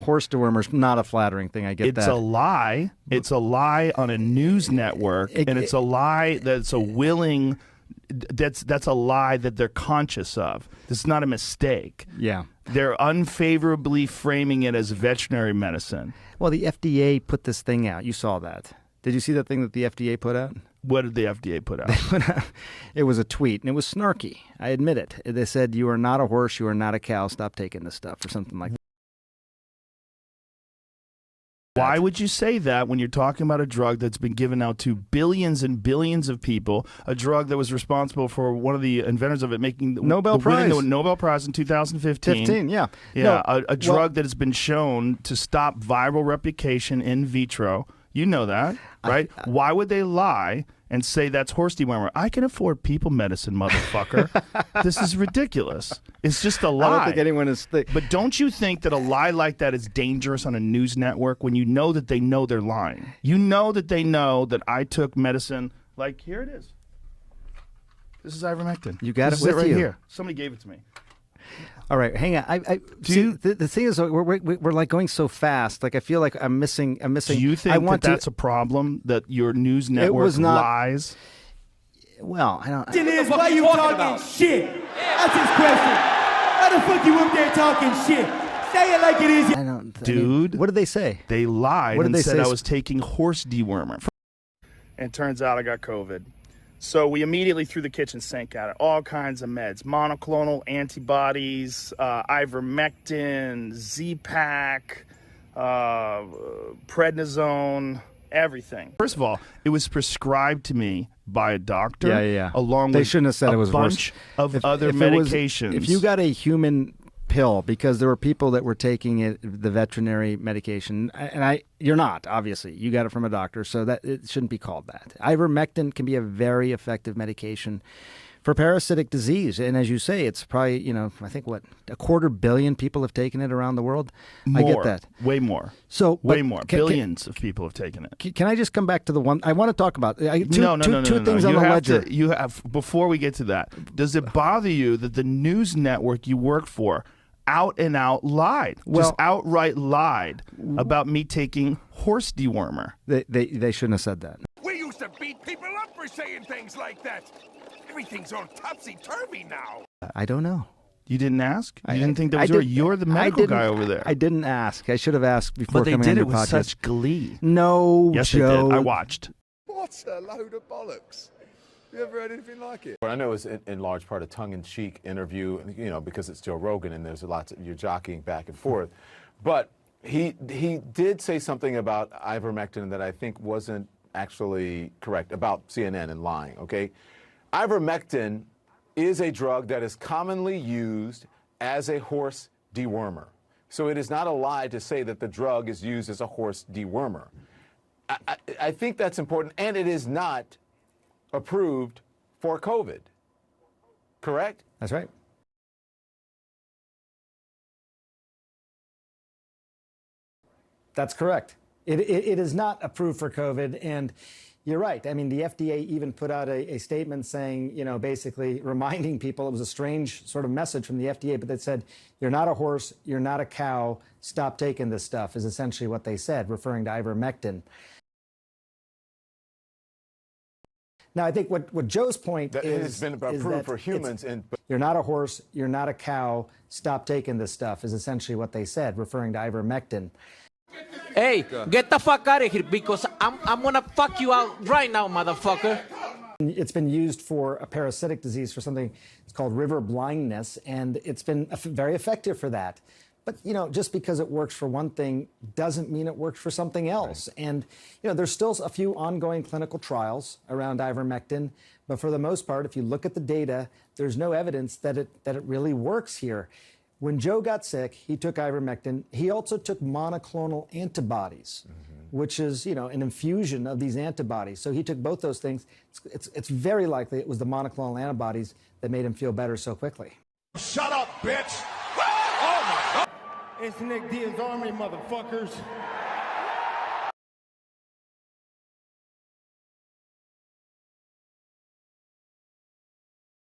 Horse dewormer's not a flattering thing. I get that. It's a lie. It's a lie on a news network, and it's a lie that's a willing. That's a lie that they're conscious of. This is not a mistake. Yeah. They're unfavorably framing it as veterinary medicine. Well, the FDA put this thing out. You saw that. Did you see that thing that the FDA put out? What did the FDA put out? It was a tweet, and it was snarky. I admit it. They said, "You are not a horse. You are not a cow. Stop taking this stuff," or something like that. Why would you say that when you're talking about a drug that's been given out to billions and billions of people, a drug that was responsible for one of the inventors of it making the Nobel Prize in 2015? Yeah. Yeah, no, a drug that has been shown to stop viral replication in vitro. You know that, right? Why would they lie and say that's horse dewormer? I can afford people medicine, motherfucker. This is ridiculous. It's just a lie. I don't think anyone is. But don't you think that a lie like that is dangerous on a news network when you know that they know they're lying? You know that they know that I took medicine. Like, here it is. This is ivermectin. You got this it with right you. Here. Somebody gave it to me. All right, hang on. The thing is, we're like going so fast. Like I feel like I'm missing. Do you think that's a problem that your news network lies? Well, I don't. The question is, why you talking shit? That's his question. Why the fuck you up there talking shit? Say it like it is. I don't, dude. What did they say? They lied What did and they said say? I was taking horse dewormer. And it turns out I got COVID. So we immediately threw the kitchen sink at it. All kinds of meds, monoclonal antibodies, ivermectin, Z-Pak, prednisone, everything. First of all, it was prescribed to me by a doctor. Yeah. Along they with shouldn't have said a it was bunch of other medications. If you got a human pill, because there were people that were taking the veterinary medication, and you're not, obviously. You got it from a doctor, so that it shouldn't be called that. Ivermectin can be a very effective medication for parasitic disease, and as you say, it's probably, I think what, 250 million people have taken it around the world. More, I get that. Way more. So way more. Billions of people have taken it. Can I just come back to the one I want to talk about? Two things on you the have ledger. You have, before we get to that, does it bother you that the news network you work for out and out lied, just outright lied about me taking horse dewormer? They shouldn't have said that. We used to beat people up for saying things like that. Everything's all topsy-turvy now. I don't know. You didn't ask? You didn't think that was you're the medical guy over there. I didn't ask. I should have asked before coming on your podcast. But they did it with such glee. No, yes, Joe. They did. I watched. What a load of bollocks. You ever heard anything like it? Well, I know it was in large part a tongue-in-cheek interview, because it's Joe Rogan and there's you're jockeying back and forth. But he did say something about ivermectin that I think wasn't actually correct about CNN and lying, okay? Ivermectin is a drug that is commonly used as a horse dewormer. So it is not a lie to say that the drug is used as a horse dewormer. I think that's important, and it is not approved for COVID. Correct? That's right. That's correct. It is not approved for COVID, and you're right. I mean, the FDA even put out a statement saying, basically reminding people, it was a strange sort of message from the FDA, but they said, you're not a horse, you're not a cow, stop taking this stuff, is essentially what they said, referring to ivermectin. Now, I think what Joe's point is... It's been approved for humans. You're not a horse, you're not a cow, stop taking this stuff, is essentially what they said, referring to ivermectin. Hey, get the fuck out of here, because I'm gonna fuck you out right now, motherfucker. It's been used for a parasitic disease, for something it's called river blindness, and it's been very effective for that. But, just because it works for one thing doesn't mean it works for something else. Right. And, there's still a few ongoing clinical trials around ivermectin, but for the most part, if you look at the data, there's no evidence that it really works here. When Joe got sick, he took ivermectin. He also took monoclonal antibodies, which is, an infusion of these antibodies. So he took both those things. It's very likely it was the monoclonal antibodies that made him feel better so quickly. Shut up, bitch! Oh my God! It's Nick Diaz Army, motherfuckers.